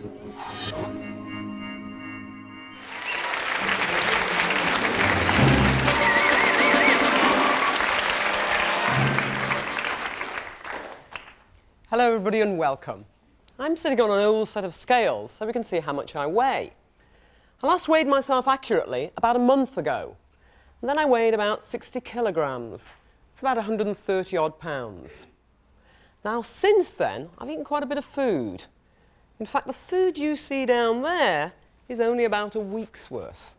Hello everybody and welcome. I'm sitting on an old set of scales so we can see how much I weigh. I last weighed myself accurately about a month ago. And then I weighed about 60 kilograms. It's about 130 odd pounds. Now since then I've eaten quite a bit of food. In fact the food you see down there is only about a week's worth.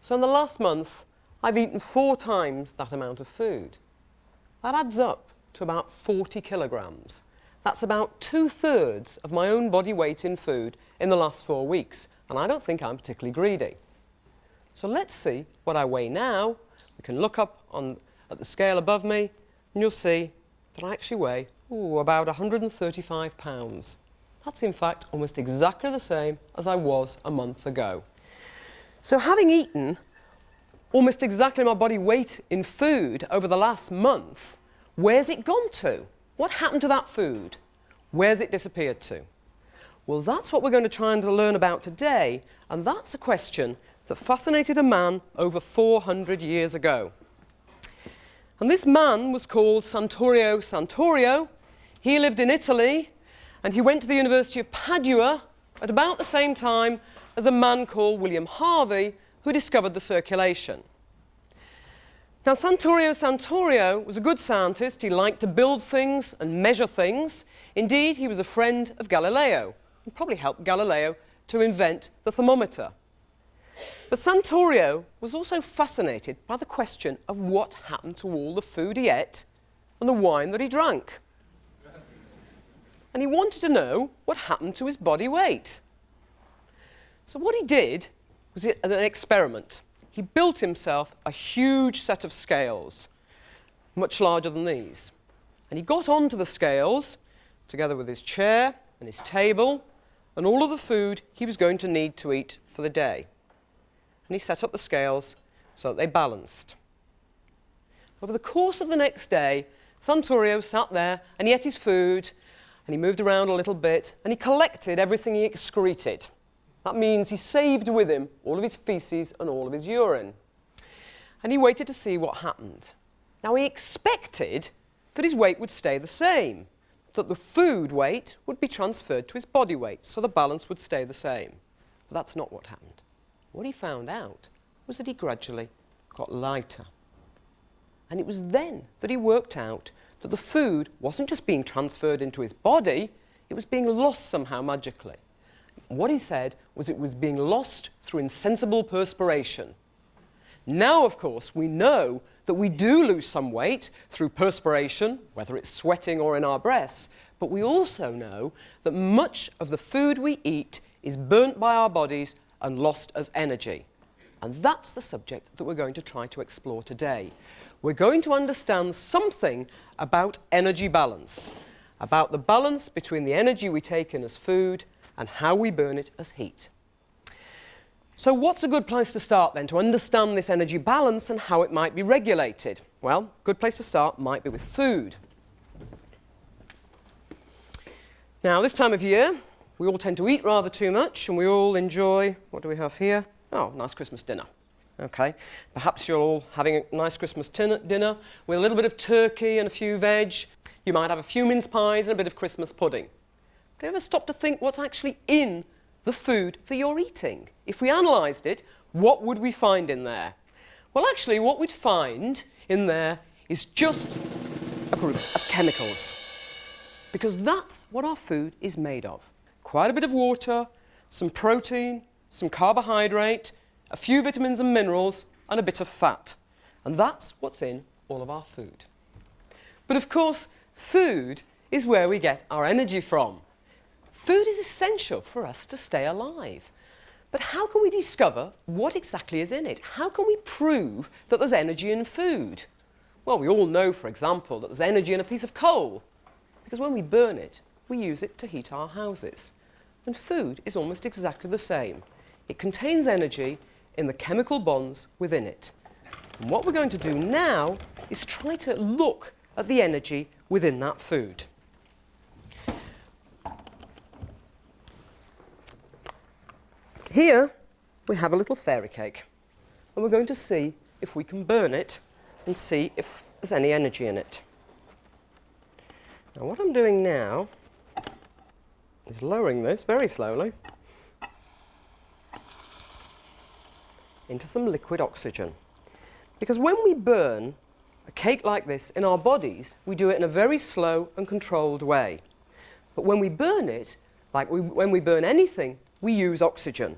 So in the last month I've eaten 4 times that amount of food. That adds up to about 40 kilograms. That's about 2/3 of my own body weight in food in the last 4 weeks, and I don't think I'm particularly greedy. So let's see what I weigh now. We can look up at the scale above me, and you'll see that I actually weigh about 135 pounds. That's in fact almost exactly the same as I was a month ago. So having eaten almost exactly my body weight in food over the last month, where's it gone to? What happened to that food? Where's it disappeared to? Well, that's what we're going to try and learn about today, and that's a question that fascinated a man over 400 years ago. And this man was called Santorio Santorio. He lived in Italy, and he went to the University of Padua at about the same time as a man called William Harvey, who discovered the circulation. Now, Santorio Santorio was a good scientist. He liked to build things and measure things. Indeed, he was a friend of Galileo and probably helped Galileo to invent the thermometer. But Santorio was also fascinated by the question of what happened to all the food he ate and the wine that he drank. And he wanted to know what happened to his body weight. So what he did was an experiment. He built himself a huge set of scales, much larger than these. And he got onto the scales, together with his chair and his table, and all of the food he was going to need to eat for the day. And he set up the scales so that they balanced. Over the course of the next day, Santorio sat there and he ate his food, and he moved around a little bit, and he collected everything he excreted. That means he saved with him all of his feces and all of his urine. And he waited to see what happened. Now he expected that his weight would stay the same, that the food weight would be transferred to his body weight, so the balance would stay the same. But that's not what happened. What he found out was that he gradually got lighter. And it was then that he worked out that the food wasn't just being transferred into his body, it was being lost somehow magically. What he said was it was being lost through insensible perspiration. Now, of course, we know that we do lose some weight through perspiration, whether it's sweating or in our breaths, but we also know that much of the food we eat is burnt by our bodies and lost as energy. And that's the subject that we're going to try to explore today. We're going to understand something about energy balance, about the balance between the energy we take in as food and how we burn it as heat. So what's a good place to start then to understand this energy balance and how it might be regulated? Well, a good place to start might be with food. Now, this time of year, we all tend to eat rather too much, and we all enjoy, what do we have here? Oh, nice Christmas dinner. Okay, perhaps you're all having a nice Christmas dinner with a little bit of turkey and a few veg. You might have a few mince pies and a bit of Christmas pudding. Do you ever stop to think what's actually in the food that you're eating? If we analysed it, what would we find in there? Well, actually, what we'd find in there is just a group of chemicals, because that's what our food is made of. Quite a bit of water, some protein, some carbohydrate, a few vitamins and minerals, and a bit of fat. And that's what's in all of our food. But of course, food is where we get our energy from. Food is essential for us to stay alive. But how can we discover what exactly is in it? How can we prove that there's energy in food? Well, we all know, for example, that there's energy in a piece of coal, because when we burn it, we use it to heat our houses. And food is almost exactly the same. It contains energy in the chemical bonds within it. And what we're going to do now is try to look at the energy within that food. Here we have a little fairy cake, and we're going to see if we can burn it and see if there's any energy in it. Now what I'm doing now is lowering this very slowly into some liquid oxygen. Because when we burn a cake like this in our bodies, we do it in a very slow and controlled way. But when we burn it, when we burn anything, we use oxygen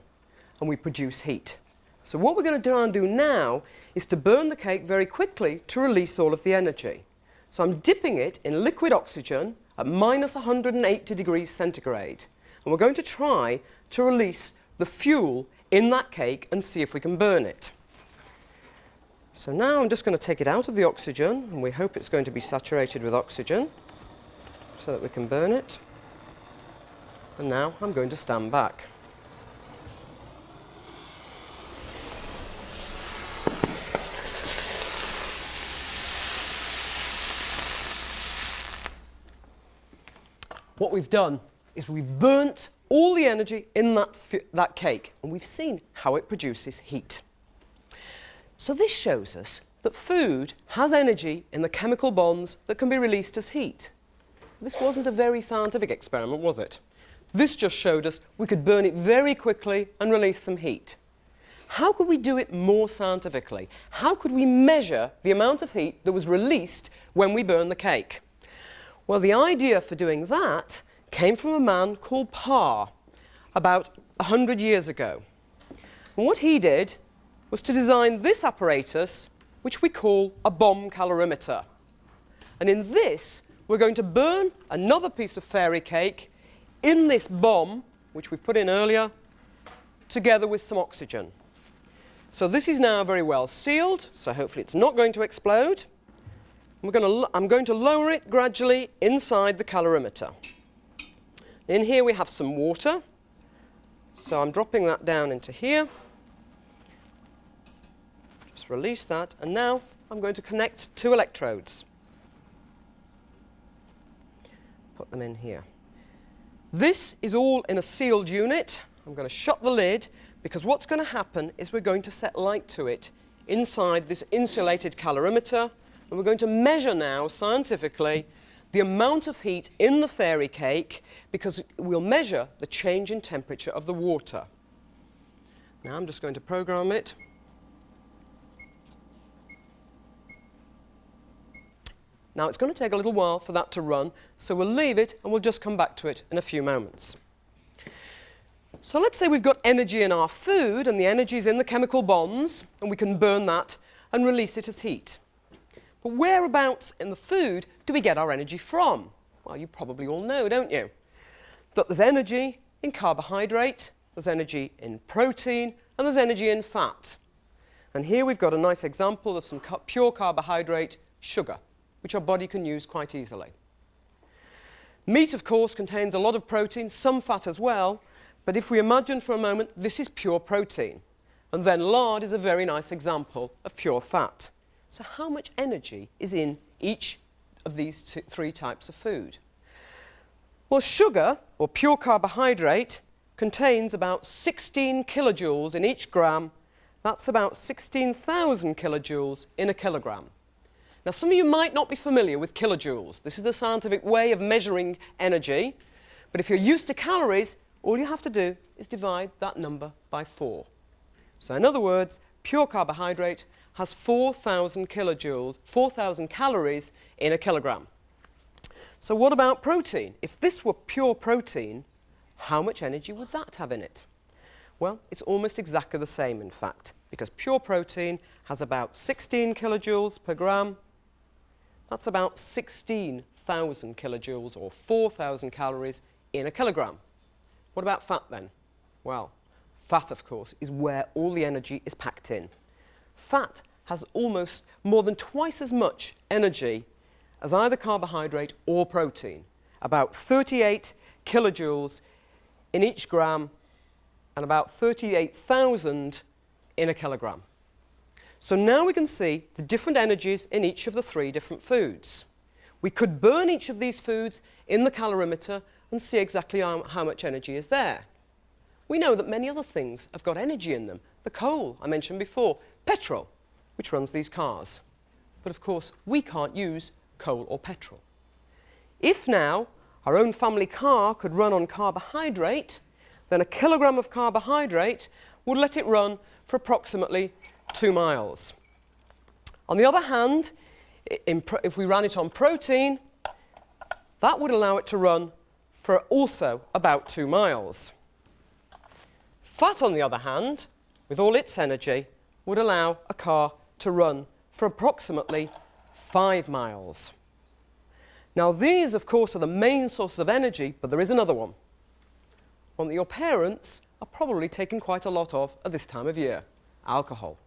and we produce heat. So what we're going to try and do now is to burn the cake very quickly to release all of the energy. So I'm dipping it in liquid oxygen at minus 180 degrees centigrade. And we're going to try to release the fuel in that cake and see if we can burn it. So now I'm just going to take it out of the oxygen, and we hope it's going to be saturated with oxygen so that we can burn it. And now I'm going to stand back. What we've done is we've burnt all the energy in that cake, and we've seen how it produces heat. So this shows us that food has energy in the chemical bonds that can be released as heat. This wasn't a very scientific experiment, was it? This just showed us we could burn it very quickly and release some heat. How could we do it more scientifically? How could we measure the amount of heat that was released when we burn the cake? Well, the idea for doing that came from a man called Parr about 100 years ago. And what he did was to design this apparatus, which we call a bomb calorimeter. And in this, we're going to burn another piece of fairy cake in this bomb, which we put in earlier, together with some oxygen. So this is now very well sealed, so hopefully it's not going to explode. I'm going to lower it gradually inside the calorimeter. In here we have some water, so I'm dropping that down into here. Just release that, and now I'm going to connect two electrodes. Put them in here. This is all in a sealed unit. I'm going to shut the lid, because what's going to happen is we're going to set light to it inside this insulated calorimeter. And we're going to measure now, scientifically, the amount of heat in the fairy cake, because we'll measure the change in temperature of the water. Now I'm just going to program it. Now it's going to take a little while for that to run, so we'll leave it and we'll just come back to it in a few moments. So let's say we've got energy in our food, and the energy is in the chemical bonds, and we can burn that and release it as heat. But whereabouts in the food do we get our energy from? Well, you probably all know, don't you? That there's energy in carbohydrate, there's energy in protein, and there's energy in fat. And here we've got a nice example of some pure carbohydrate, sugar, which our body can use quite easily. Meat, of course, contains a lot of protein, some fat as well, but if we imagine for a moment this is pure protein, and then lard is a very nice example of pure fat. So how much energy is in each of these three types of food? Well, sugar, or pure carbohydrate, contains about 16 kilojoules in each gram. That's about 16,000 kilojoules in a kilogram. Now, some of you might not be familiar with kilojoules. This is the scientific way of measuring energy. But if you're used to calories, all you have to do is divide that number by 4. So in other words, pure carbohydrate has 4,000 kilojoules, 4,000 calories in a kilogram. So what about protein? If this were pure protein, how much energy would that have in it? Well, it's almost exactly the same, in fact, because pure protein has about 16 kilojoules per gram. That's about 16,000 kilojoules, or 4,000 calories in a kilogram. What about fat then? Well, fat, of course, is where all the energy is packed in. Fat has almost more than twice as much energy as either carbohydrate or protein, about 38 kilojoules in each gram and about 38,000 in a kilogram. So now we can see the different energies in each of the three different foods. We could burn each of these foods in the calorimeter and see exactly how much energy is there. we know that many other things have got energy in them. The coal I mentioned before, petrol, which runs these cars. But of course, we can't use coal or petrol. If now our own family car could run on carbohydrate, then a kilogram of carbohydrate would let it run for approximately 2 miles. On the other hand, if we ran it on protein, that would allow it to run for also about 2 miles. Fat, on the other hand, with all its energy, would allow a car to run for approximately 5 miles. Now these, of course, are the main sources of energy, but there is another one that your parents are probably taking quite a lot of at this time of year: alcohol.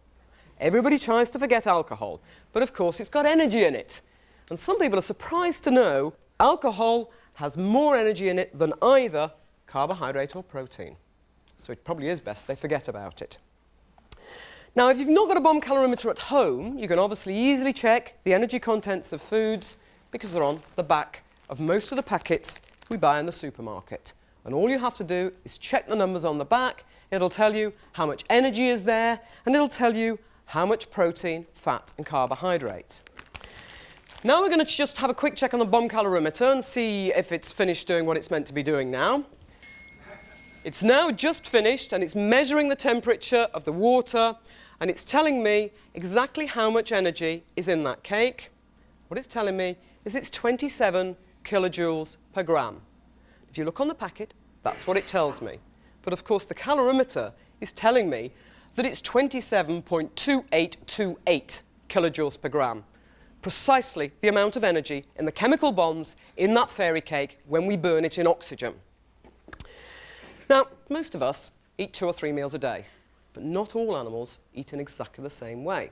Everybody tries to forget alcohol, but of course it's got energy in it. And some people are surprised to know alcohol has more energy in it than either carbohydrate or protein. So it probably is best they forget about it. Now, if you've not got a bomb calorimeter at home, you can obviously easily check the energy contents of foods because they're on the back of most of the packets we buy in the supermarket. And all you have to do is check the numbers on the back. It'll tell you how much energy is there, and it'll tell you how much protein, fat and carbohydrate. Now we're going to just have a quick check on the bomb calorimeter and see if it's finished doing what it's meant to be doing now. It's now just finished, and it's measuring the temperature of the water, and it's telling me exactly how much energy is in that cake. What it's telling me is it's 27 kilojoules per gram. If you look on the packet, that's what it tells me. But of course the calorimeter is telling me that it's 27.2828 kilojoules per gram. Precisely the amount of energy in the chemical bonds in that fairy cake when we burn it in oxygen. Now, most of us eat 2 or 3 meals a day, but not all animals eat in exactly the same way.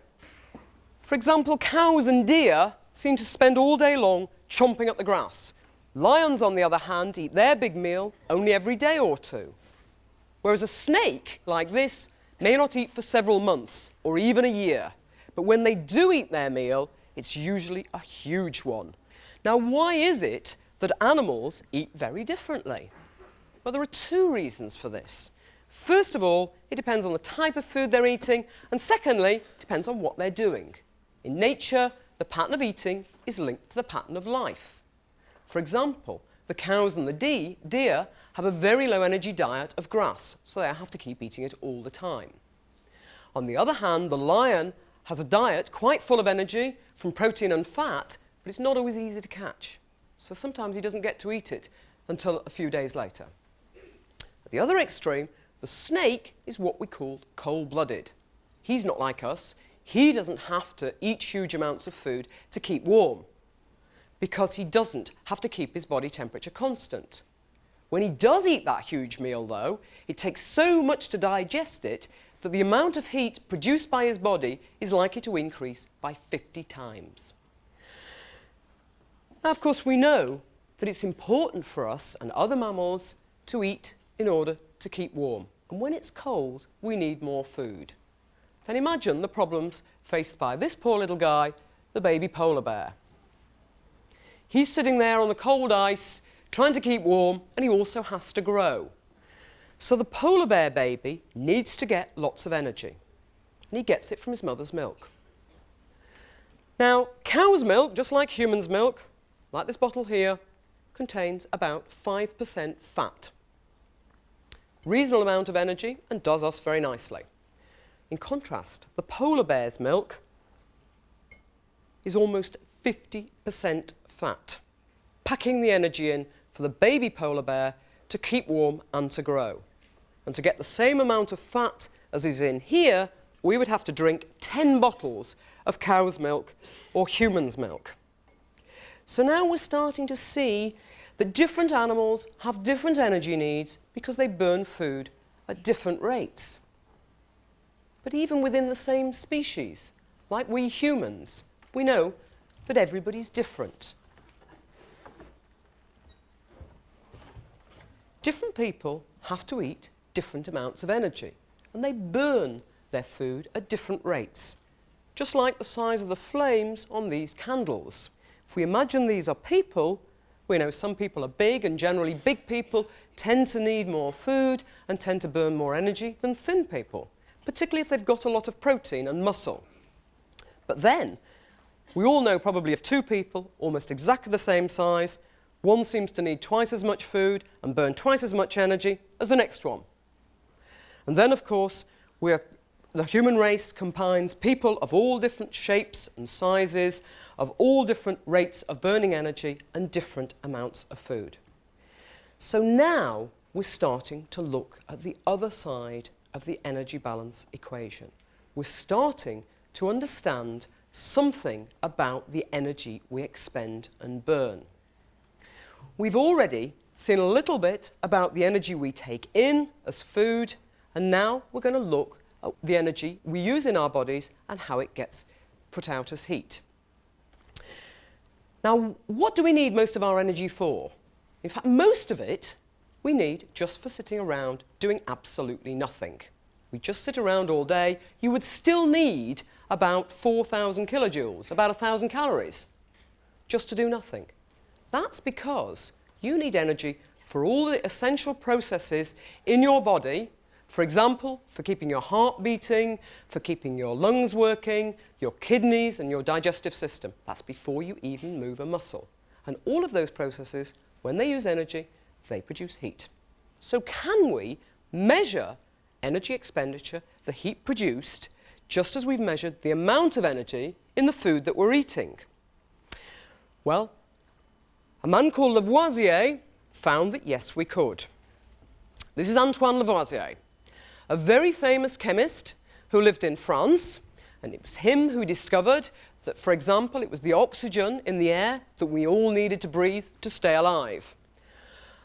For example, cows and deer seem to spend all day long chomping at the grass. Lions, on the other hand, eat their big meal only every day or two. Whereas a snake, like this, may not eat for several months or even a year. But when they do eat their meal, it's usually a huge one. Now, why is it that animals eat very differently? Well, there are 2 reasons for this. First of all, it depends on the type of food they're eating, and secondly, it depends on what they're doing. In nature, the pattern of eating is linked to the pattern of life. For example, the cows and the deer have a very low energy diet of grass, so they have to keep eating it all the time. On the other hand, the lion has a diet quite full of energy from protein and fat, but it's not always easy to catch. So sometimes he doesn't get to eat it until a few days later. At the other extreme, the snake is what we call cold-blooded. He's not like us. He doesn't have to eat huge amounts of food to keep warm, because he doesn't have to keep his body temperature constant. When he does eat that huge meal, though, it takes so much to digest it that the amount of heat produced by his body is likely to increase by 50 times. Now, of course, we know that it's important for us and other mammals to eat in order to keep warm. And when it's cold, we need more food. Then imagine the problems faced by this poor little guy, the baby polar bear. He's sitting there on the cold ice, trying to keep warm, and he also has to grow. So the polar bear baby needs to get lots of energy, and he gets it from his mother's milk. Now, cow's milk, just like human's milk, like this bottle here, contains about 5% fat. Reasonable amount of energy and does us very nicely. In contrast, the polar bear's milk is almost 50% fat, packing the energy in for the baby polar bear to keep warm and to grow. And to get the same amount of fat as is in here, we would have to drink 10 bottles of cow's milk or human's milk. So now we're starting to see that different animals have different energy needs because they burn food at different rates. But even within the same species, like we humans, we know that everybody's different. Different people have to eat different amounts of energy, and they burn their food at different rates, just like the size of the flames on these candles. If we imagine these are people, We know some people are big, and generally big people tend to need more food and tend to burn more energy than thin people, particularly if they've got a lot of protein and muscle. But then, we all know probably of two people, almost exactly the same size. One seems to need twice as much food and burn twice as much energy as the next one. And then, of course, the human race combines people of all different shapes and sizes, of all different rates of burning energy and different amounts of food. So now we're starting to look at the other side of the energy balance equation. We're starting to understand something about the energy we expend and burn. We've already seen a little bit about the energy we take in as food, and now we're going to look at the energy we use in our bodies and how it gets put out as heat. Now, what do we need most of our energy for? In fact, most of it we need just for sitting around doing absolutely nothing. We just sit around all day, you would still need about 4,000 kilojoules, about 1,000 calories, just to do nothing. That's because you need energy for all the essential processes in your body. For example, for keeping your heart beating, for keeping your lungs working, your kidneys and your digestive system. That's before you even move a muscle. And all of those processes, when they use energy, they produce heat. So can we measure energy expenditure, the heat produced, just as we've measured the amount of energy in the food that we're eating? Well, a man called Lavoisier found that yes, we could. This is Antoine Lavoisier, a very famous chemist who lived in France, and it was him who discovered that, for example, it was the oxygen in the air that we all needed to breathe to stay alive.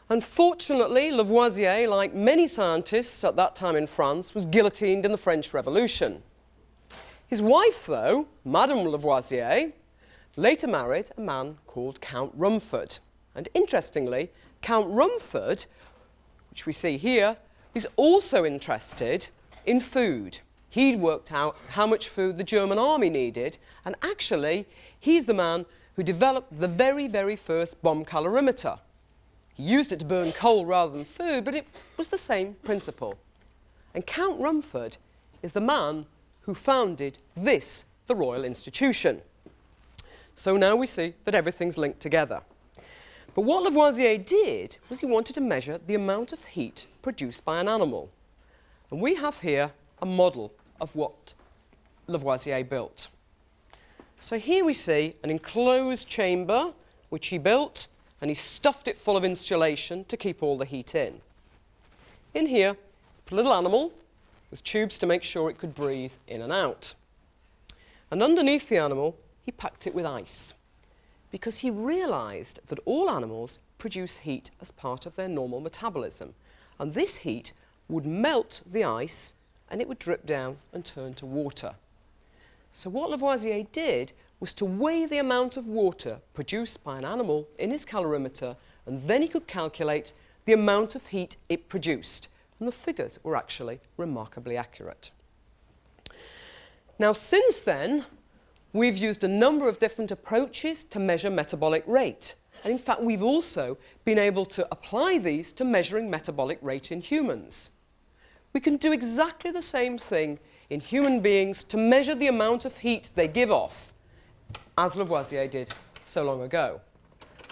Unfortunately, Lavoisier, like many scientists at that time in France, was guillotined in the French Revolution. His wife, though, Madame Lavoisier, later married a man called Count Rumford. And interestingly, Count Rumford, which we see here, is also interested in food. He'd worked out how much food the German army needed, and actually, he's the man who developed the very, very first bomb calorimeter. He used it to burn coal rather than food, but it was the same principle. And Count Rumford is the man who founded this, the Royal Institution. So now we see that everything's linked together. But what Lavoisier did was he wanted to measure the amount of heat produced by an animal. And we have here a model of what Lavoisier built. So here we see an enclosed chamber which he built, and he stuffed it full of insulation to keep all the heat in. In here, a little animal with tubes to make sure it could breathe in and out. And underneath the animal, he packed it with ice, because he realized that all animals produce heat as part of their normal metabolism. And this heat would melt the ice, and it would drip down and turn to water. So what Lavoisier did was to weigh the amount of water produced by an animal in his calorimeter, and then he could calculate the amount of heat it produced. And the figures were actually remarkably accurate. Now, since then, we've used a number of different approaches to measure metabolic rate. And in fact, we've also been able to apply these to measuring metabolic rate in humans. We can do exactly the same thing in human beings to measure the amount of heat they give off, as Lavoisier did so long ago.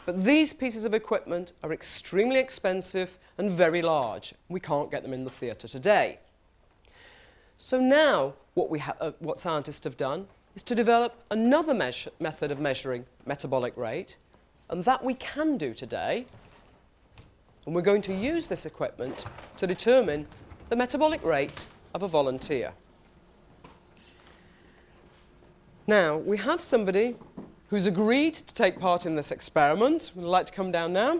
But these pieces of equipment are extremely expensive and very large. We can't get them in the theatre today. So now what scientists have done is to develop another method of measuring metabolic rate, and that we can do today. And we're going to use this equipment to determine the metabolic rate of a volunteer. Now, we have somebody who's agreed to take part in this experiment. Would you like to come down now?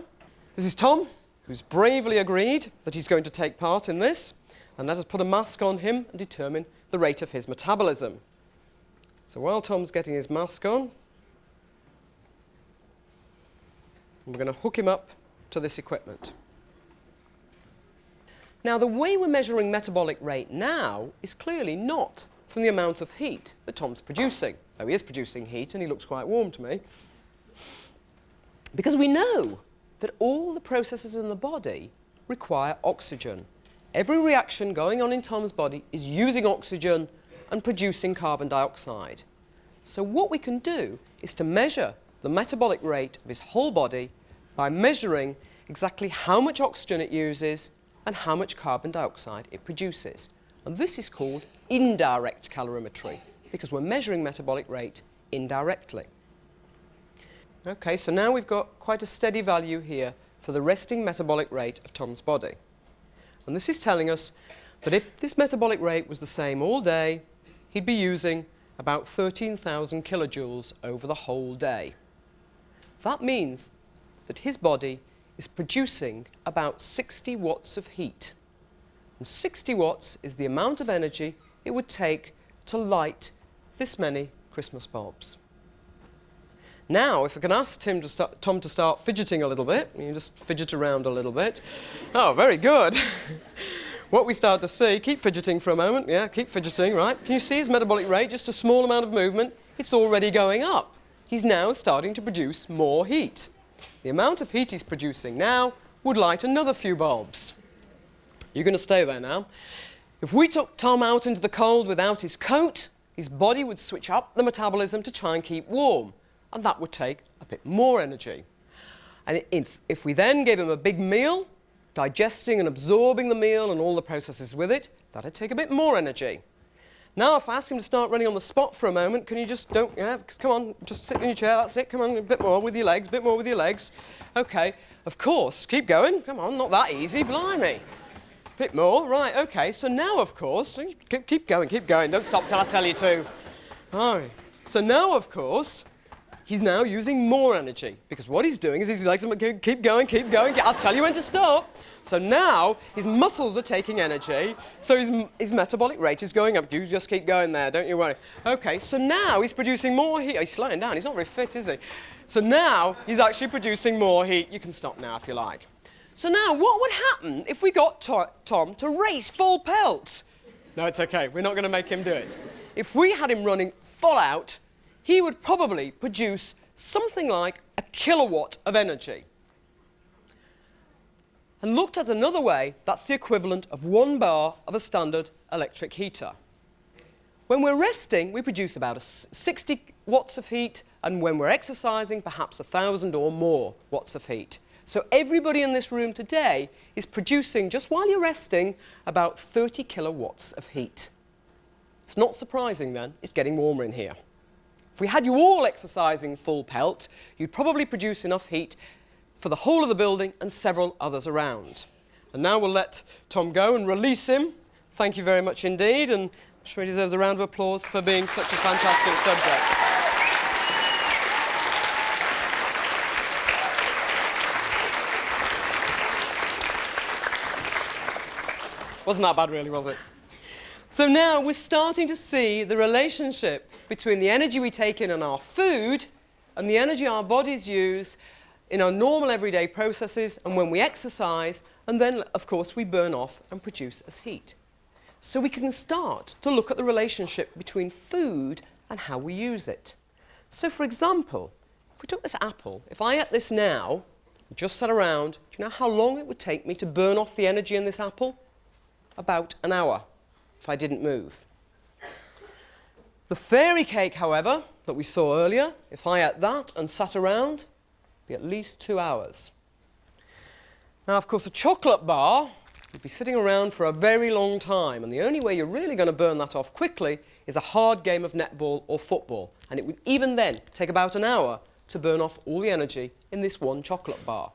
This is Tom, who's bravely agreed that he's going to take part in this. And let us put a mask on him and determine the rate of his metabolism. So while Tom's getting his mask on, we're going to hook him up to this equipment. Now, the way we're measuring metabolic rate now is clearly not from the amount of heat that Tom's producing, though he is producing heat and he looks quite warm to me. Because we know that all the processes in the body require oxygen. Every reaction going on in Tom's body is using oxygen and producing carbon dioxide. So what we can do is to measure the metabolic rate of his whole body by measuring exactly how much oxygen it uses and how much carbon dioxide it produces. And this is called indirect calorimetry, because we're measuring metabolic rate indirectly. Okay, so now we've got quite a steady value here for the resting metabolic rate of Tom's body. And this is telling us that if this metabolic rate was the same all day, he'd be using about 13,000 kilojoules over the whole day. That means that his body is producing about 60 watts of heat. And 60 watts is the amount of energy it would take to light this many Christmas bulbs. Now, if I can ask Tom to start fidgeting a little bit, you just fidget around a little bit. Oh, very good. What we start to see, keep fidgeting for a moment, yeah, keep fidgeting, right? Can you see his metabolic rate, just a small amount of movement? It's already going up. He's now starting to produce more heat. The amount of heat he's producing now would light another few bulbs. You're going to stay there now. If we took Tom out into the cold without his coat, his body would switch up the metabolism to try and keep warm, and that would take a bit more energy. And if we then gave him a big meal, digesting and absorbing the meal and all the processes with it, that'd take a bit more energy. Now, if I ask him to start running on the spot for a moment, can you just come on, just sit in your chair, that's it, come on, a bit more with your legs, a bit more with your legs. Okay, of course, keep going, come on, not that easy, blimey. Bit more, right, okay, so now, of course, keep going, don't stop till I tell you to. All right, so now, of course, he's now using more energy, because what he's doing is he's like, keep going, I'll tell you when to stop. So now his muscles are taking energy, so his metabolic rate is going up. You just keep going there, don't you worry. Okay, so now he's producing more heat. He's slowing down, he's not very fit, is he? So now he's actually producing more heat. You can stop now if you like. So now what would happen if we got Tom to race full pelt? No, it's okay, we're not going to make him do it. If we had him running full out, he would probably produce something like a kilowatt of energy. And looked at another way, that's the equivalent of 1 bar of a standard electric heater. When we're resting, we produce about 60 watts of heat, and when we're exercising, perhaps 1,000 or more watts of heat. So everybody in this room today is producing, just while you're resting, about 30 kilowatts of heat. It's not surprising then, it's getting warmer in here. If we had you all exercising full pelt, you'd probably produce enough heat for the whole of the building and several others around. And now we'll let Tom go and release him. Thank you very much indeed, and I'm sure he deserves a round of applause for being such a fantastic subject. Wasn't that bad really, was it? So now we're starting to see the relationship between the energy we take in our food and the energy our bodies use in our normal everyday processes and when we exercise, and then, of course, we burn off and produce as heat. So we can start to look at the relationship between food and how we use it. So, for example, if we took this apple, if I ate this now, just sat around, do you know how long it would take me to burn off the energy in this apple? About an hour, if I didn't move. The fairy cake, however, that we saw earlier, if I ate that and sat around, be at least 2 hours. Now, of course, a chocolate bar would be sitting around for a very long time, and the only way you're really going to burn that off quickly is a hard game of netball or football, and it would even then take about an hour to burn off all the energy in this one chocolate bar.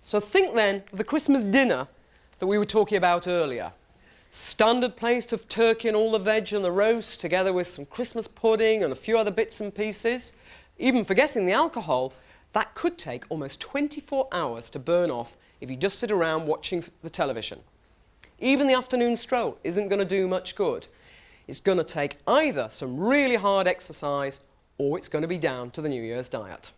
So think then of the Christmas dinner that we were talking about earlier. Standard plate of turkey and all the veg and the roast, together with some Christmas pudding and a few other bits and pieces. Even forgetting the alcohol, that could take almost 24 hours to burn off if you just sit around watching the television. Even the afternoon stroll isn't going to do much good. It's going to take either some really hard exercise or it's going to be down to the New Year's diet.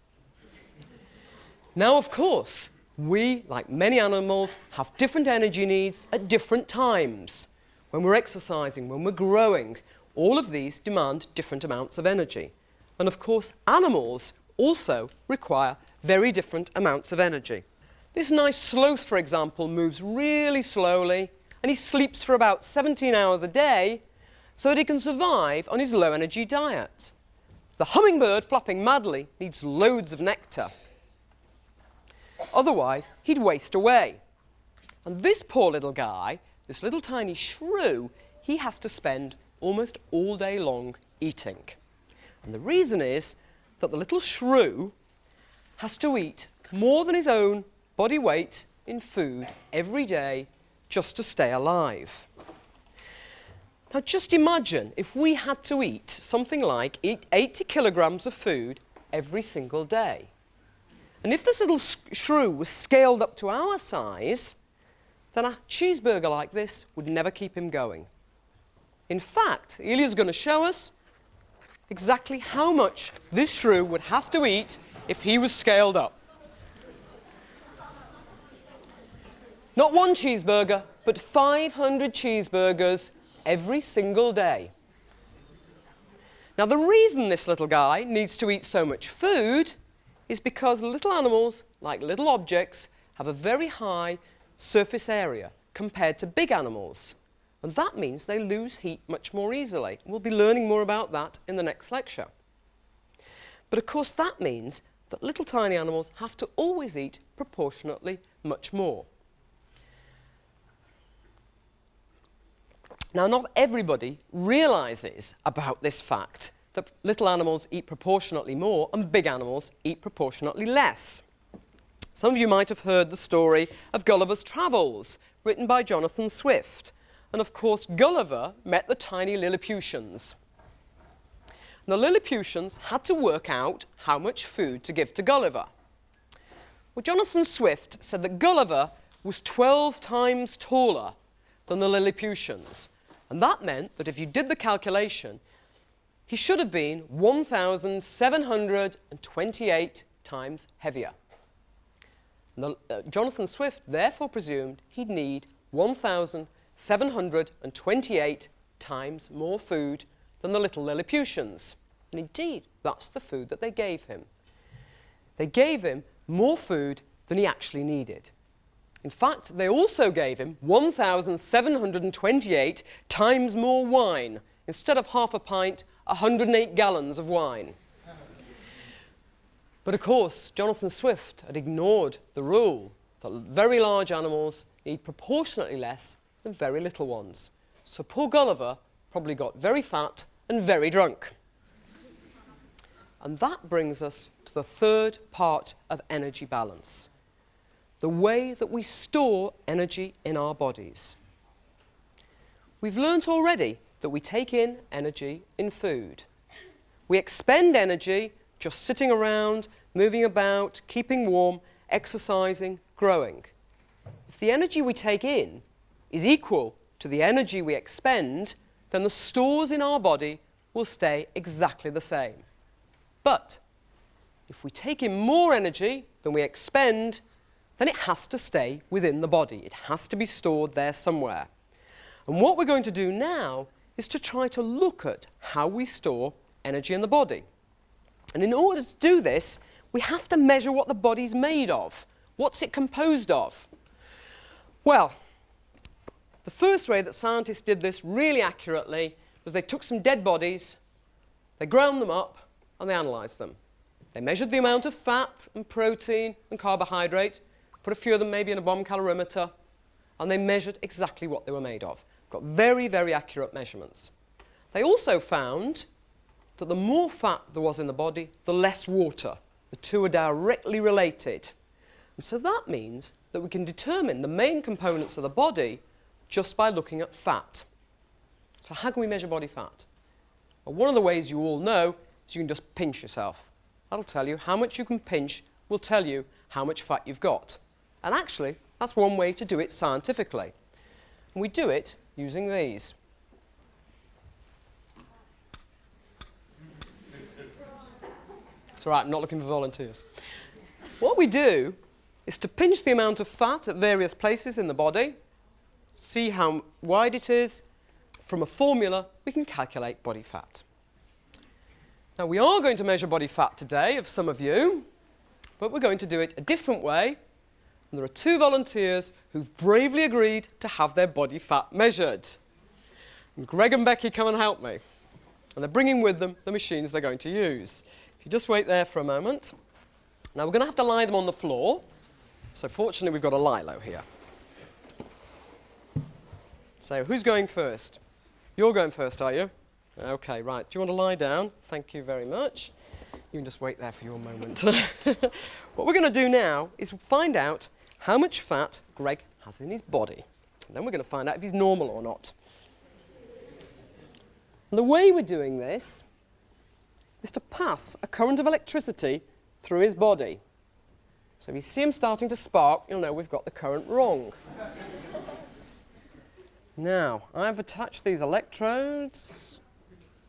Now, of course, we, like many animals, have different energy needs at different times. When we're exercising, when we're growing, all of these demand different amounts of energy. And of course, animals also require very different amounts of energy. This nice sloth, for example, moves really slowly and he sleeps for about 17 hours a day so that he can survive on his low-energy diet. The hummingbird, flapping madly, needs loads of nectar. Otherwise, he'd waste away. And this poor little guy, this little tiny shrew, he has to spend almost all day long eating. And the reason is that the little shrew has to eat more than his own body weight in food every day just to stay alive. Now just imagine if we had to eat something like 80 kilograms of food every single day. And if this little shrew was scaled up to our size, then a cheeseburger like this would never keep him going. In fact, Ilya's going to show us exactly how much this shrew would have to eat if he was scaled up. Not one cheeseburger, but 500 cheeseburgers every single day. Now, the reason this little guy needs to eat so much food is because little animals, like little objects, have a very high surface area compared to big animals. And that means they lose heat much more easily. We'll be learning more about that in the next lecture. But of course, that means that little tiny animals have to always eat proportionately much more. Now, not everybody realizes about this fact, that little animals eat proportionately more and big animals eat proportionately less. Some of you might have heard the story of Gulliver's Travels, written by Jonathan Swift. And of course, Gulliver met the tiny Lilliputians. And the Lilliputians had to work out how much food to give to Gulliver. Well, Jonathan Swift said that Gulliver was 12 times taller than the Lilliputians. And that meant that if you did the calculation, he should have been 1,728 times heavier. Jonathan Swift therefore presumed he'd need 1,728 times more food than the little Lilliputians. And indeed, that's the food that they gave him. They gave him more food than he actually needed. In fact, they also gave him 1,728 times more wine. Instead of half a pint, 108 gallons of wine. But of course, Jonathan Swift had ignored the rule that very large animals need proportionately less than very little ones. So poor Gulliver probably got very fat and very drunk. And that brings us to the third part of energy balance. The way that we store energy in our bodies. We've learnt already that we take in energy in food. We expend energy just sitting around, moving about, keeping warm, exercising, growing. If the energy we take in is equal to the energy we expend, then the stores in our body will stay exactly the same. But if we take in more energy than we expend, then it has to stay within the body. It has to be stored there somewhere. And what we're going to do now is to try to look at how we store energy in the body. And in order to do this, we have to measure what the body's made of. What's it composed of? Well, the first way that scientists did this really accurately was they took some dead bodies, they ground them up, and they analysed them. They measured the amount of fat and protein and carbohydrate, put a few of them maybe in a bomb calorimeter, and they measured exactly what they were made of. Got very, very accurate measurements. They also found that the more fat there was in the body, the less water. The two are directly related. And so that means that we can determine the main components of the body just by looking at fat. So how can we measure body fat? Well, one of the ways you all know is you can just pinch yourself. That'll tell you how much you can pinch, will tell you how much fat you've got. And actually, that's one way to do it scientifically. And we do it using these. It's all right, I'm not looking for volunteers. What we do is to pinch the amount of fat at various places in the body, see how wide it is. From a formula, we can calculate body fat. Now, we are going to measure body fat today of some of you. but we're going to do it a different way. And there are two volunteers who've bravely agreed to have their body fat measured. And Greg and Becky come and help me. And they're bringing with them the machines they're going to use. If you just wait there for a moment. Now we're going to have to lie them on the floor. So fortunately we've got a Lilo here. So who's going first? You're going first, are you? Okay, right. Do you want to lie down? Thank you very much. You can just wait there for your moment. What we're going to do now is find out how much fat Greg has in his body. And then we're going to find out if he's normal or not. And the way we're doing this is to pass a current of electricity through his body. So if you see him starting to spark, you'll know we've got the current wrong. Now, I've attached these electrodes.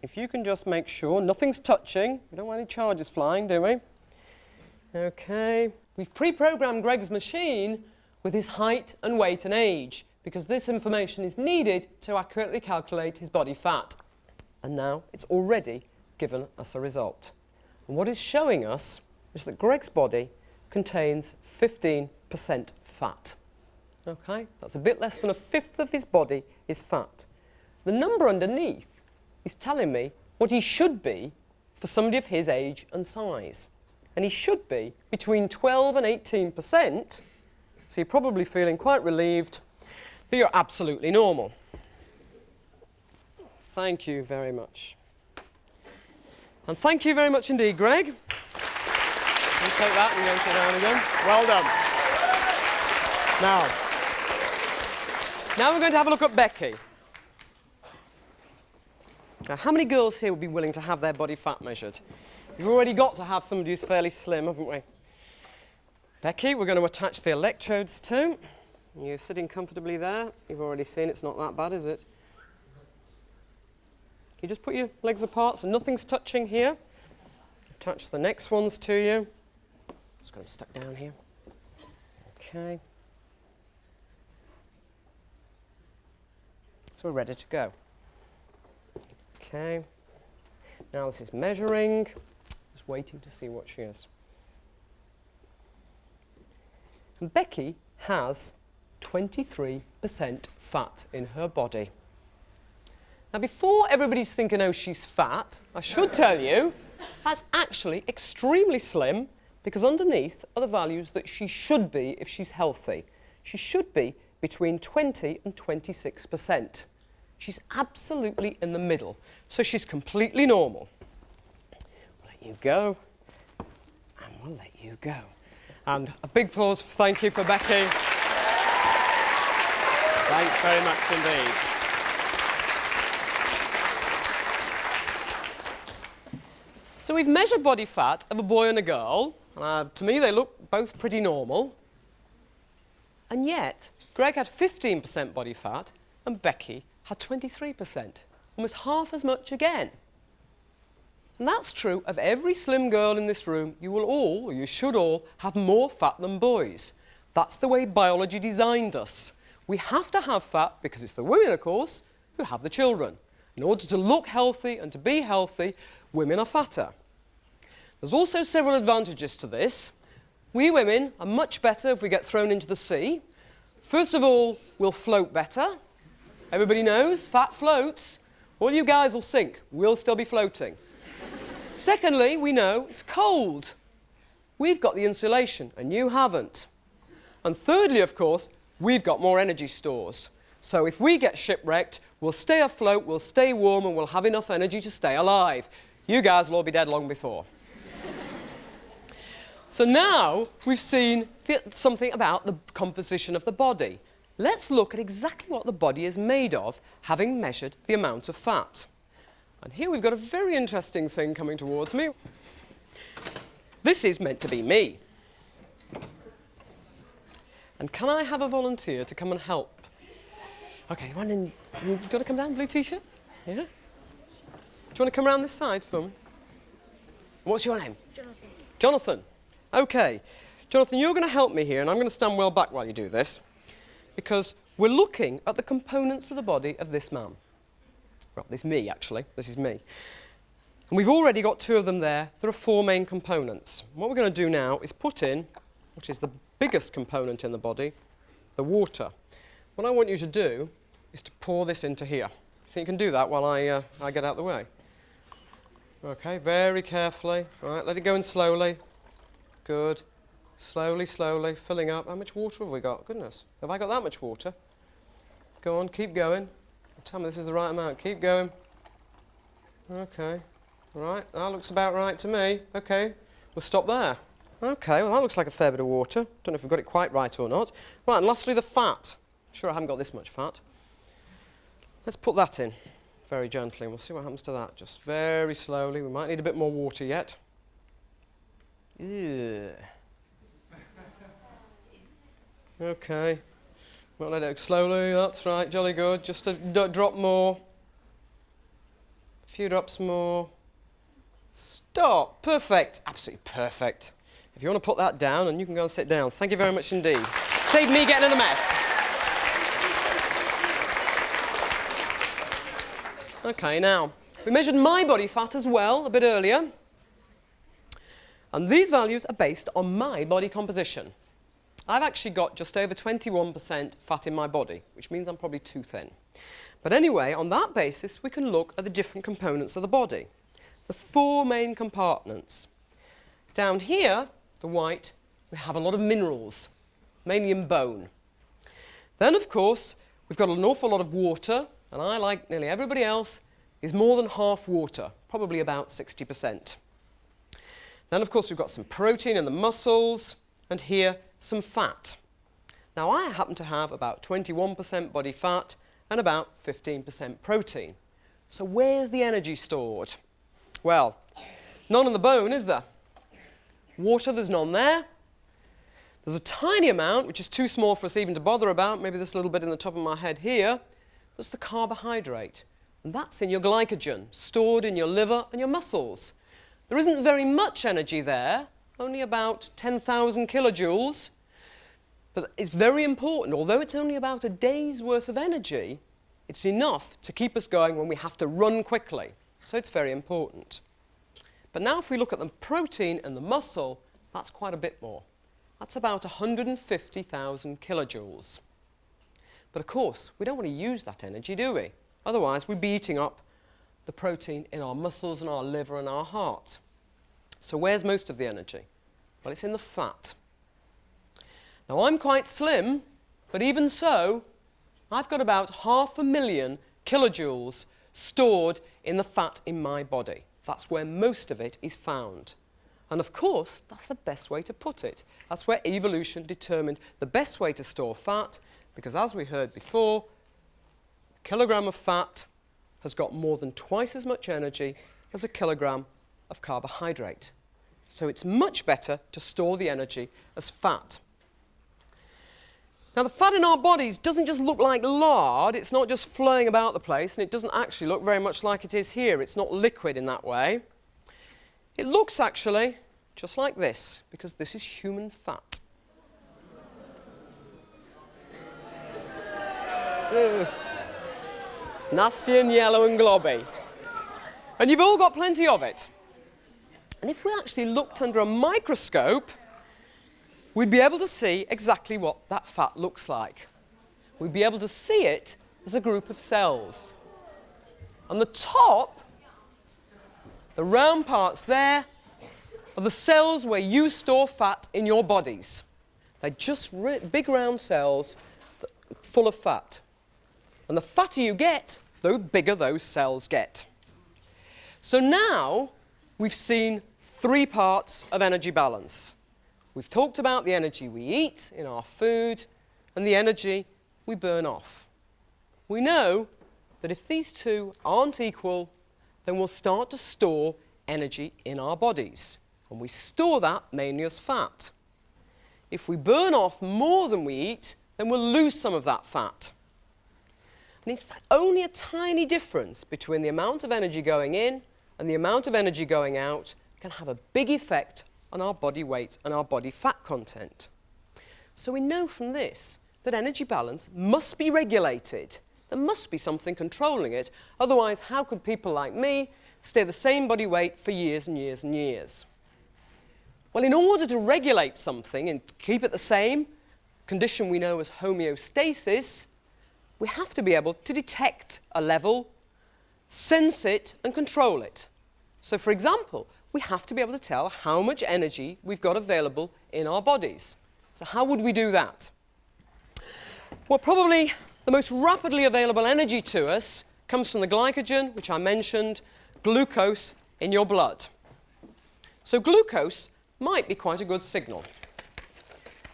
If you can just make sure nothing's touching. We don't want any charges flying, do we? Okay. We've pre-programmed Greg's machine with his height and weight and age, because this information is needed to accurately calculate his body fat. And now it's already given us a result. And what it's showing us is that Greg's body contains 15% fat. Okay, that's a bit less than a fifth of his body is fat. The number underneath is telling me what he should be for somebody of his age and size. And he should be between 12 and 18%, so you're probably feeling quite relieved that you're absolutely normal. Thank you very much. And thank you very much indeed, Greg. You take that and go sit down again. Well done. Now we're going to have a look at Becky. Now, how many girls here would be willing to have their body fat measured? We've already got to have somebody who's fairly slim, haven't we? Becky, we're going to attach the electrodes to. You're sitting comfortably there. You've already seen it's not that bad, is it? You just put your legs apart so nothing's touching here. Attach the next ones to you. Just got them stuck down here. Okay. So we're ready to go. Okay. Now this is measuring. Just waiting to see what she is. And Becky has 23% fat in her body. Now, before everybody's thinking, oh, she's fat, I should tell you, that's actually extremely slim, because underneath are the values that she should be if she's healthy. She should be between 20 and 26%. She's absolutely in the middle, so she's completely normal. We'll let you go, and we'll let you go. And a big applause, thank you for Becky. Thanks very much indeed. So we've measured body fat of a boy and a girl. To me, they look both pretty normal. And yet, Greg had 15% body fat and Becky had 23%, almost half as much again. And that's true of every slim girl in this room. You will all, or you should all, have more fat than boys. That's the way biology designed us. We have to have fat because it's the women, of course, who have the children. In order to look healthy and to be healthy, women are fatter. There's also several advantages to this. We women are much better if we get thrown into the sea. First of all, we'll float better. Everybody knows, fat floats. All you guys will sink. We'll still be floating. Secondly, we know it's cold. We've got the insulation, and you haven't. And thirdly, of course, we've got more energy stores. So if we get shipwrecked, we'll stay afloat, we'll stay warm, and we'll have enough energy to stay alive. You guys will all be dead long before. So now we've seen something about the composition of the body. Let's look at exactly what the body is made of, having measured the amount of fat. And here we've got a very interesting thing coming towards me. This is meant to be me. And can I have a volunteer to come and help? Okay, you want to come down, blue t-shirt? Yeah? Do you want to come around this side for me? What's your name? Jonathan. Jonathan. Okay. Jonathan, you're going to help me here, and I'm going to stand well back while you do this, because we're looking at the components of the body of this man. Well, this me, actually. This is me. And we've already got two of them there. There are four main components. What we're going to do now is put in, which is the biggest component in the body, the water. What I want you to do is to pour this into here. You think you can do that while I get out of the way? Okay, very carefully. Right, let it go in slowly. Good. Slowly, slowly, filling up. How much water have we got? Goodness, have I got that much water? Go on, keep going. Tell me this is the right amount. Keep going. Okay. Right, that looks about right to me. Okay, we'll stop there. Okay, well that looks like a fair bit of water. Don't know if we've got it quite right or not. Right, and lastly the fat. Sure, I haven't got this much fat. Let's put that in very gently and we'll see what happens to that. Just very slowly. We might need a bit more water yet. Ew. Okay, might let it go slowly. That's right, jolly good. Just a drop more. A few drops more. Stop. Perfect. Absolutely perfect. If you want to put that down, and you can go and sit down. Thank you very much indeed. Saved me getting in a mess. Okay, now, we measured my body fat as well a bit earlier. And these values are based on my body composition. I've actually got just over 21% fat in my body, which means I'm probably too thin. But anyway, on that basis, we can look at the different components of the body. The four main compartments. Down here, the white, we have a lot of minerals, mainly in bone. Then, of course, we've got an awful lot of water, and I, like nearly everybody else, is more than half water, probably about 60%. Then, of course, we've got some protein in the muscles, and here, some fat. Now, I happen to have about 21% body fat and about 15% protein. So where's the energy stored? Well, none in the bone, is there? Water, there's none there. There's a tiny amount, which is too small for us even to bother about, maybe this little bit in the top of my head here. That's the carbohydrate. And that's in your glycogen, stored in your liver and your muscles. There isn't very much energy there, only about 10,000 kilojoules. But it's very important. Although it's only about a day's worth of energy, it's enough to keep us going when we have to run quickly. So it's very important. But now if we look at the protein and the muscle, that's quite a bit more. That's about 150,000 kilojoules. But of course, we don't want to use that energy, do we? Otherwise, we'd be eating up the protein in our muscles and our liver and our heart. So where's most of the energy? Well, it's in the fat. Now, I'm quite slim, but even so, I've got about 500,000 kilojoules stored in the fat in my body. That's where most of it is found. And of course, that's the best way to put it. That's where evolution determined the best way to store fat, because as we heard before, a kilogram of fat has got more than twice as much energy as a kilogram of carbohydrate. So it's much better to store the energy as fat. Now, the fat in our bodies doesn't just look like lard. It's not just flowing about the place, and it doesn't actually look very much like it is here. It's not liquid in that way. It looks actually just like this, because this is human fat. Ugh. It's nasty and yellow and globby. And you've all got plenty of it. And if we actually looked under a microscope, we'd be able to see exactly what that fat looks like. We'd be able to see it as a group of cells. On the top, the round parts there, are the cells where you store fat in your bodies. They're just big round cells full of fat. And the fatter you get, the bigger those cells get. So now we've seen three parts of energy balance. We've talked about the energy we eat in our food and the energy we burn off. We know that if these two aren't equal, then we'll start to store energy in our bodies. And we store that mainly as fat. If we burn off more than we eat, then we'll lose some of that fat. And in fact, only a tiny difference between the amount of energy going in and the amount of energy going out can have a big effect on our body weight and our body fat content. So we know from this that energy balance must be regulated. There must be something controlling it. Otherwise, how could people like me stay the same body weight for years and years and years. Well, in order to regulate something and keep it the same, condition we know as homeostasis, we have to be able to detect a level, sense it, and control it. So, for example, we have to be able to tell how much energy we've got available in our bodies. So how would we do that? Well, probably the most rapidly available energy to us comes from the glycogen, which I mentioned, glucose in your blood. So glucose might be quite a good signal.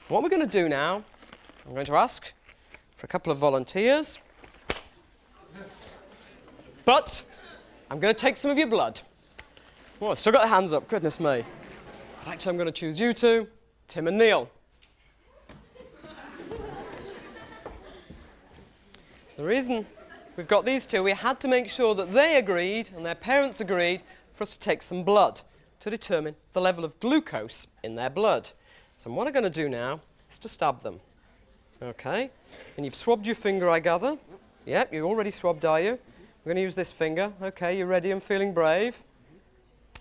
What we're going to do now, I'm going to ask for a couple of volunteers. But I'm going to take some of your blood. Oh, I've still got the hands up, goodness me. But actually, I'm going to choose you two, Tim and Neil. The reason we've got these two, we had to make sure that they agreed and their parents agreed for us to take some blood to determine the level of glucose in their blood. So what I'm going to do now is to stab them. Okay, and you've swabbed your finger, I gather. Yep, you're already swabbed, are you? I'm going to use this finger. Okay, you're ready and feeling brave.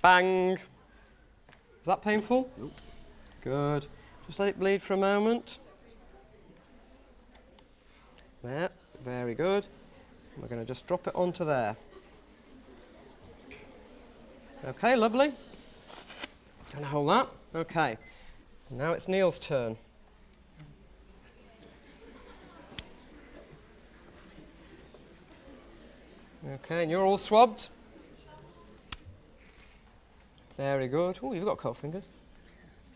Bang. Was that painful? Nope. Good. Just let it bleed for a moment. There, very good. We're going to just drop it onto there. Okay, lovely. Going to hold that. Okay. Now it's Neil's turn. Okay, and you're all swabbed. Very good. Oh, you've got cold fingers.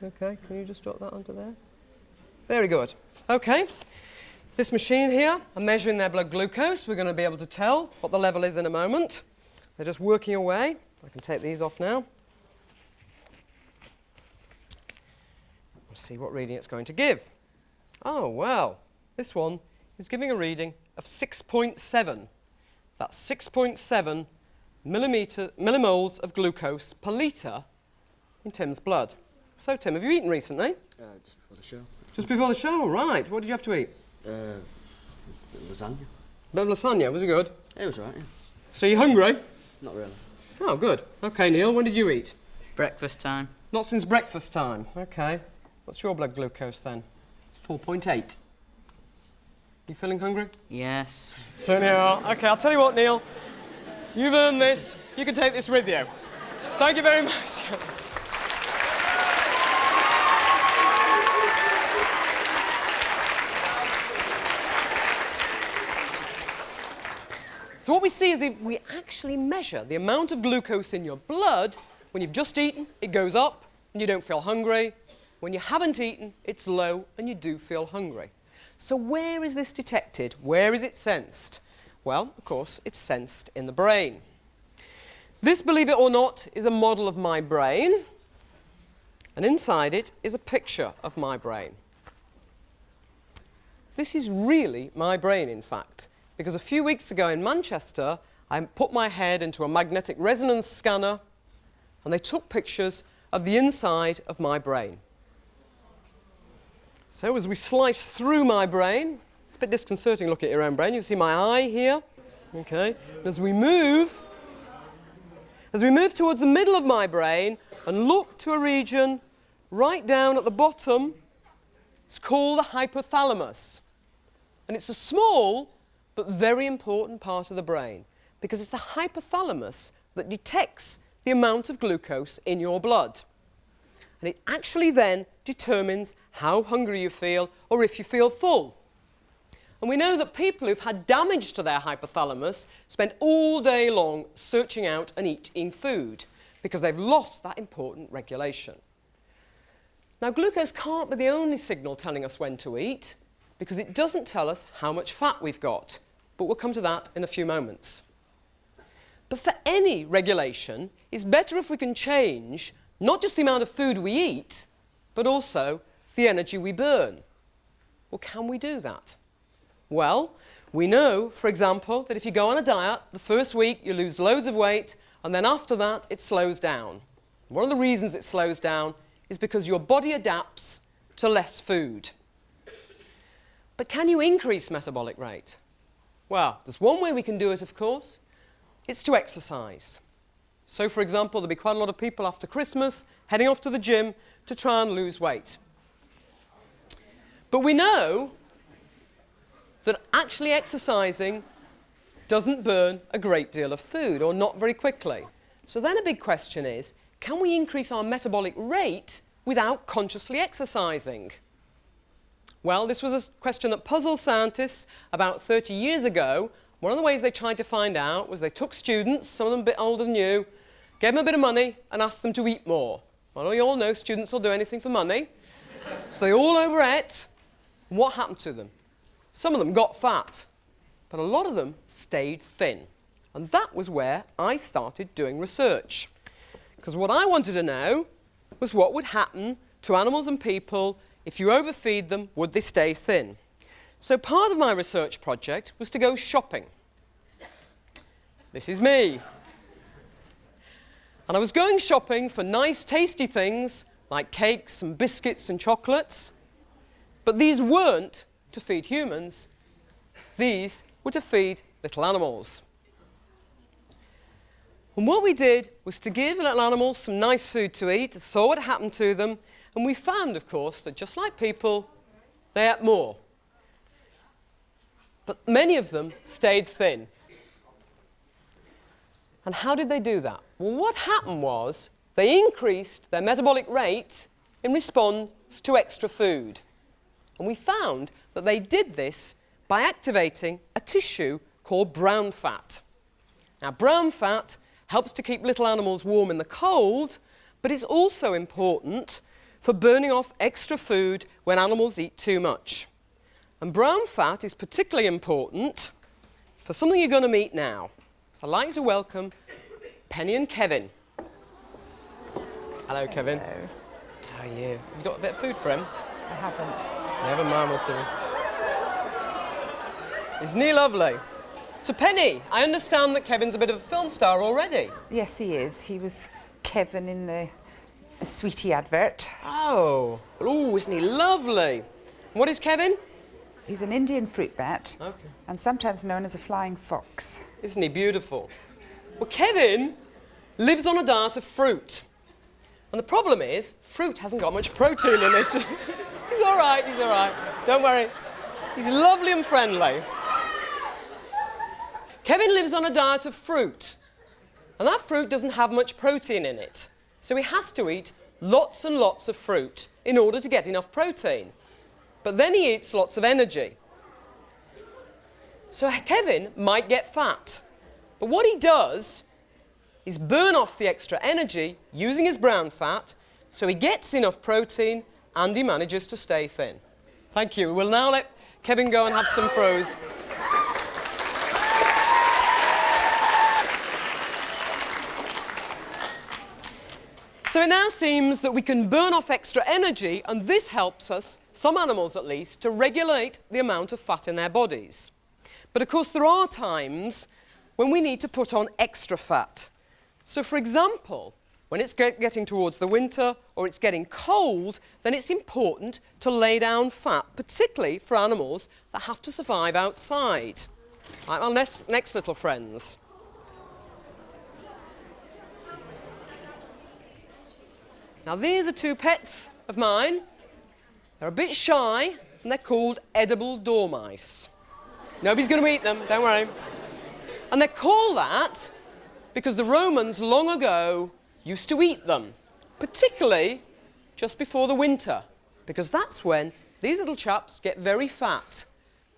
Okay, can you just drop that onto there? Very good. Okay, this machine here, I'm measuring their blood glucose. We're going to be able to tell what the level is in a moment. They're just working away. I can take these off now. Let's see what reading it's going to give. Oh, well, this one is giving a reading of 6.7. That's 6.7 millimoles of glucose per litre in Tim's blood. So, Tim, have you eaten recently? Just before the show. Just before the show, right. What did you have to eat? Lasagna. Bit of lasagna, was it good? It was right, yeah. So you're hungry? Not really. Oh, good. Okay, Neil, when did you eat? Breakfast time. Not since breakfast time. Okay. What's your blood glucose then? It's 4.8. You feeling hungry? Yes. So, Neil, okay, I'll tell you what, Neil. You've earned this. You can take this with you. Thank you very much. So what we see is if we actually measure the amount of glucose in your blood, when you've just eaten, it goes up and you don't feel hungry. When you haven't eaten, it's low and you do feel hungry. So where is this detected? Where is it sensed? Well, of course, it's sensed in the brain. This, believe it or not, is a model of my brain, and inside it is a picture of my brain. This is really my brain, in fact, because a few weeks ago in Manchester, I put my head into a magnetic resonance scanner, and they took pictures of the inside of my brain. So as we slice through my brain, it's a bit disconcerting looking at your own brain. You can see my eye here. Okay. As we move towards the middle of my brain and look to a region right down at the bottom, it's called the hypothalamus. And it's a small but very important part of the brain because it's the hypothalamus that detects the amount of glucose in your blood. And it actually then determines how hungry you feel or if you feel full. And we know that people who've had damage to their hypothalamus spend all day long searching out and eating food because they've lost that important regulation. Now, glucose can't be the only signal telling us when to eat because it doesn't tell us how much fat we've got. But we'll come to that in a few moments. But for any regulation, it's better if we can change not just the amount of food we eat, but also the energy we burn. Well, can we do that? Well, we know, for example, that if you go on a diet, the first week you lose loads of weight, and then after that it slows down. One of the reasons it slows down is because your body adapts to less food. But can you increase metabolic rate? Well, there's one way we can do it, of course. It's to exercise. So, for example, there'll be quite a lot of people after Christmas heading off to the gym to try and lose weight. But we know that actually exercising doesn't burn a great deal of food, or not very quickly. So then a big question is, can we increase our metabolic rate without consciously exercising? Well, this was a question that puzzled scientists about 30 years ago. One of the ways they tried to find out was they took students, some of them a bit older than you, gave them a bit of money and asked them to eat more. Well, you all know students will do anything for money. So they all overate. What happened to them? Some of them got fat, but a lot of them stayed thin. And that was where I started doing research. Because what I wanted to know was what would happen to animals and people if you overfeed them, would they stay thin? So part of my research project was to go shopping. This is me. And I was going shopping for nice, tasty things like cakes and biscuits and chocolates. But these weren't to feed humans. These were to feed little animals. And what we did was to give little animals some nice food to eat, saw what happened to them, and we found, of course, that just like people, they ate more. But many of them stayed thin. And how did they do that? Well, what happened was they increased their metabolic rate in response to extra food. And we found that they did this by activating a tissue called brown fat. Now, brown fat helps to keep little animals warm in the cold, but it's also important for burning off extra food when animals eat too much. And brown fat is particularly important for something you're going to meet now. So I'd like to welcome Penny and Kevin. Hello, Kevin. Hello. How are you? You got a bit of food for him? I haven't. Never mind, we'll see. Isn't he lovely? So Penny, I understand that Kevin's a bit of a film star already. Yes, he is. He was Kevin in the Sweetie advert. Oh, isn't he lovely? What is Kevin? He's an Indian fruit bat, Okay. and sometimes known as a flying fox. Isn't he beautiful? Well, Kevin lives on a diet of fruit. And the problem is, fruit hasn't got much protein in it. He's all right. Don't worry. He's lovely and friendly. Kevin lives on a diet of fruit. And that fruit doesn't have much protein in it. So he has to eat lots and lots of fruit in order to get enough protein. But then he eats lots of energy. So Kevin might get fat. But what he does is burn off the extra energy using his brown fat, so he gets enough protein and he manages to stay thin. Thank you. We'll now let Kevin go and have some fruit. So it now seems that we can burn off extra energy, and this helps us, some animals at least, to regulate the amount of fat in their bodies. But of course there are times when we need to put on extra fat. So for example, when it's getting towards the winter or it's getting cold, then it's important to lay down fat, particularly for animals that have to survive outside. Like our next little friends. Now these are two pets of mine. They're a bit shy and they're called edible dormice. Nobody's going to eat them, don't worry. And they're called that because the Romans long ago used to eat them, particularly just before the winter, because that's when these little chaps get very fat.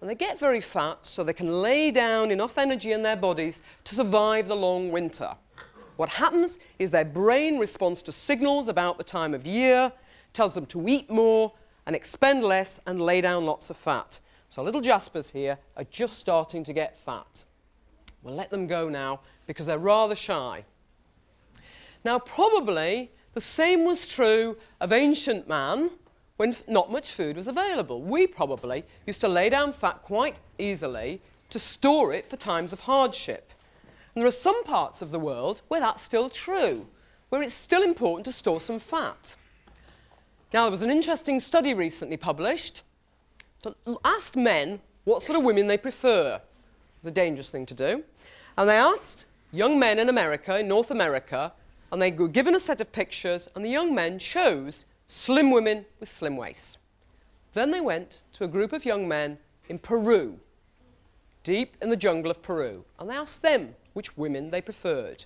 And they get very fat so they can lay down enough energy in their bodies to survive the long winter. What happens is their brain responds to signals about the time of year, tells them to eat more and expend less and lay down lots of fat. So little Jaspers here are just starting to get fat. We'll let them go now because they're rather shy. Now probably the same was true of ancient man when not much food was available. We probably used to lay down fat quite easily to store it for times of hardship. And there are some parts of the world where that's still true, where it's still important to store some fat. Now, there was an interesting study recently published that asked men what sort of women they prefer. It's a dangerous thing to do. And they asked young men in America, in North America, and they were given a set of pictures, and the young men chose slim women with slim waists. Then they went to a group of young men in Peru, deep in the jungle of Peru, and they asked them which women they preferred.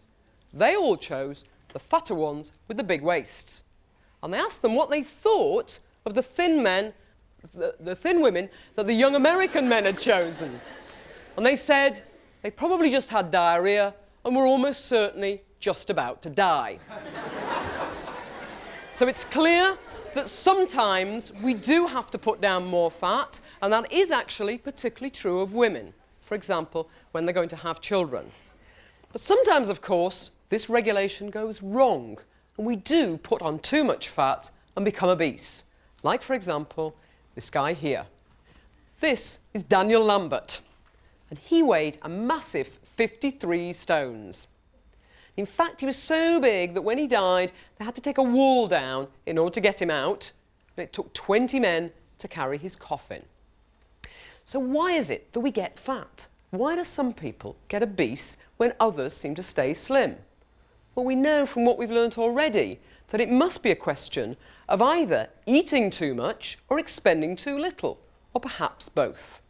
They all chose the fatter ones with the big waists. And they asked them what they thought of the thin men, the thin women that the young American men had chosen. And they said they probably just had diarrhea and were almost certainly just about to die. So it's clear that sometimes we do have to put down more fat, and that is actually particularly true of women, for example, when they're going to have children. But sometimes, of course, this regulation goes wrong, and we do put on too much fat and become obese. Like, for example, this guy here. This is Daniel Lambert, and he weighed a massive 53 stones. In fact, he was so big that when he died, they had to take a wall down in order to get him out, and it took 20 men to carry his coffin. So why is it that we get fat? Why do some people get obese when others seem to stay slim? Well, we know from what we've learnt already that it must be a question of either eating too much or expending too little, or perhaps both.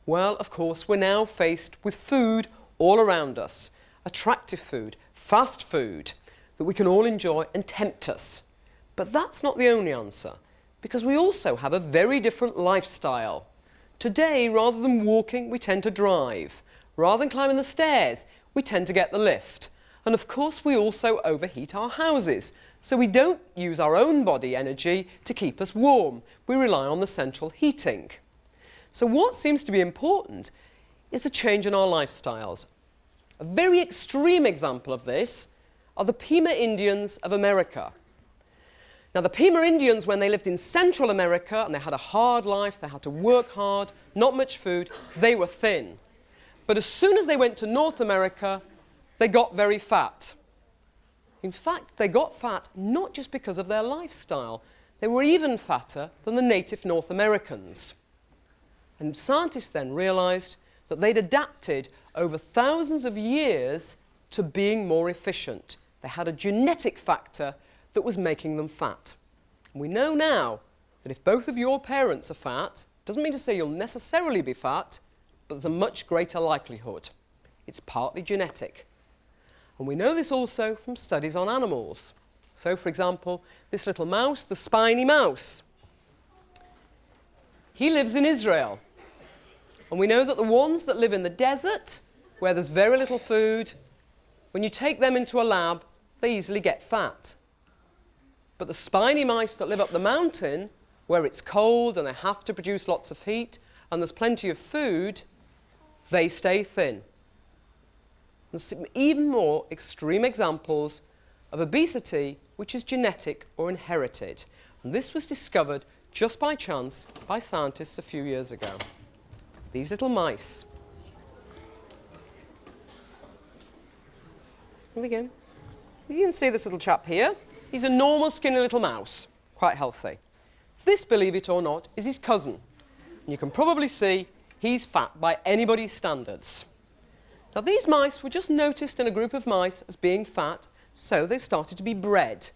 Well, of course, we're now faced with food all around us, attractive food, fast food, that we can all enjoy and tempt us. But that's not the only answer, because we also have a very different lifestyle. Today, rather than walking, we tend to drive. Rather than climbing the stairs, we tend to get the lift. And of course, we also overheat our houses, so we don't use our own body energy to keep us warm. We rely on the central heating. So what seems to be important is the change in our lifestyles. A very extreme example of this are the Pima Indians of America. Now, the Pima Indians, when they lived in Central America and they had a hard life, they had to work hard, not much food, they were thin. But as soon as they went to North America, they got very fat. In fact, they got fat not just because of their lifestyle. They were even fatter than the native North Americans. And scientists then realized that they'd adapted over thousands of years to being more efficient. They had a genetic factor that was making them fat. And we know now that if both of your parents are fat, doesn't mean to say you'll necessarily be fat, but there's a much greater likelihood. It's partly genetic. And we know this also from studies on animals. So, for example, this little mouse, the spiny mouse, he lives in Israel. And we know that the ones that live in the desert, where there's very little food, when you take them into a lab, they easily get fat. But the spiny mice that live up the mountain, where it's cold and they have to produce lots of heat and there's plenty of food, they stay thin. There's some even more extreme examples of obesity which is genetic or inherited. And this was discovered just by chance by scientists a few years ago. These little mice. Here we go. You can see this little chap here. He's a normal, skinny little mouse, quite healthy. This, believe it or not, is his cousin. And you can probably see he's fat by anybody's standards. Now, these mice were just noticed in a group of mice as being fat, so they started to be bred.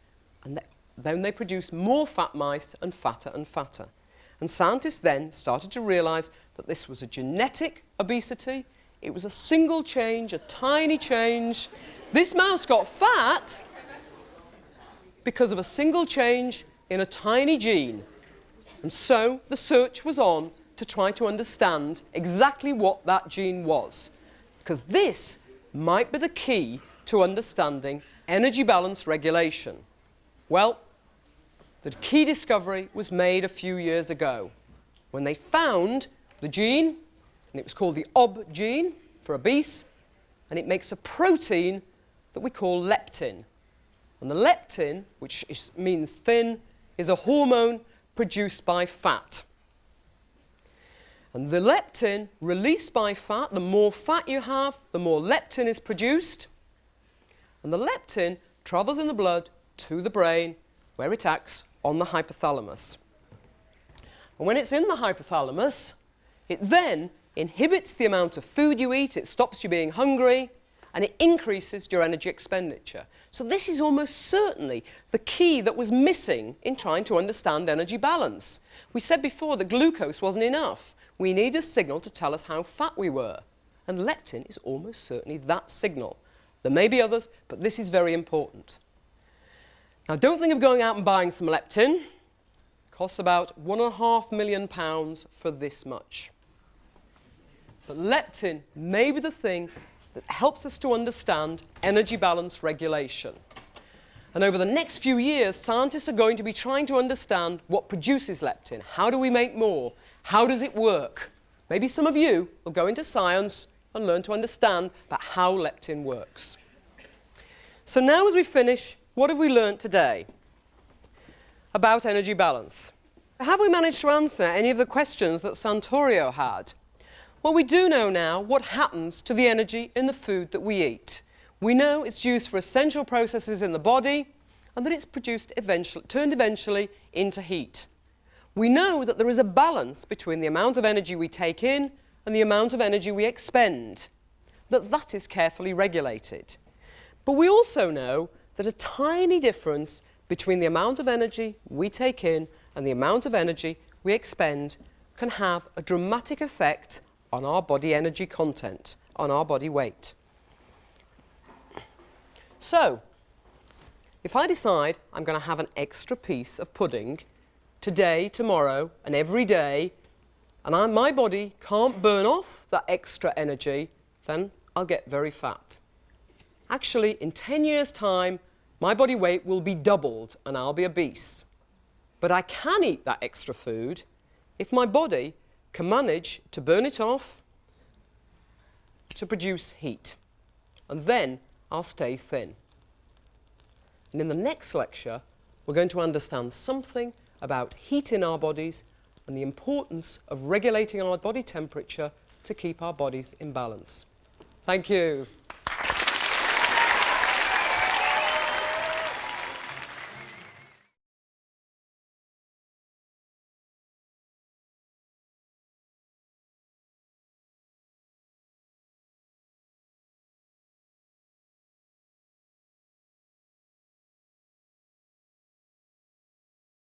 And then they produced more fat mice and fatter and fatter. And scientists then started to realize that this was a genetic obesity. It was a single change, a tiny change. This mouse got fat because of a single change in a tiny gene. And so the search was on to try to understand exactly what that gene was, because this might be the key to understanding energy balance regulation. Well, the key discovery was made a few years ago when they found the gene, and it was called the OB gene for obese, and it makes a protein that we call leptin. And the leptin, which means thin, is a hormone produced by fat. And the leptin released by fat, the more fat you have, the more leptin is produced. And the leptin travels in the blood to the brain, where it acts on the hypothalamus. And when it's in the hypothalamus, it then inhibits the amount of food you eat, it stops you being hungry, and it increases your energy expenditure. So this is almost certainly the key that was missing in trying to understand energy balance. We said before that glucose wasn't enough. We need a signal to tell us how fat we were. And leptin is almost certainly that signal. There may be others, but this is very important. Now, don't think of going out and buying some leptin. It costs about £1.5 million for this much. But leptin may be the thing that helps us to understand energy balance regulation. And over the next few years, scientists are going to be trying to understand what produces leptin. How do we make more? How does it work? Maybe some of you will go into science and learn to understand about how leptin works. So now as we finish, what have we learnt today about energy balance? Have we managed to answer any of the questions that Santorio had? Well, we do know now what happens to the energy in the food that we eat. We know it's used for essential processes in the body and that it's turned eventually into heat. We know that there is a balance between the amount of energy we take in and the amount of energy we expend, that is carefully regulated. But we also know that a tiny difference between the amount of energy we take in and the amount of energy we expend can have a dramatic effect on our body energy content, on our body weight. So, if I decide I'm going to have an extra piece of pudding today, tomorrow, and every day, and my body can't burn off that extra energy, then I'll get very fat. Actually, in 10 years' time, my body weight will be doubled and I'll be obese. But I can eat that extra food if my body can manage to burn it off to produce heat. And then I'll stay thin. And in the next lecture, we're going to understand something about heat in our bodies and the importance of regulating our body temperature to keep our bodies in balance. Thank you.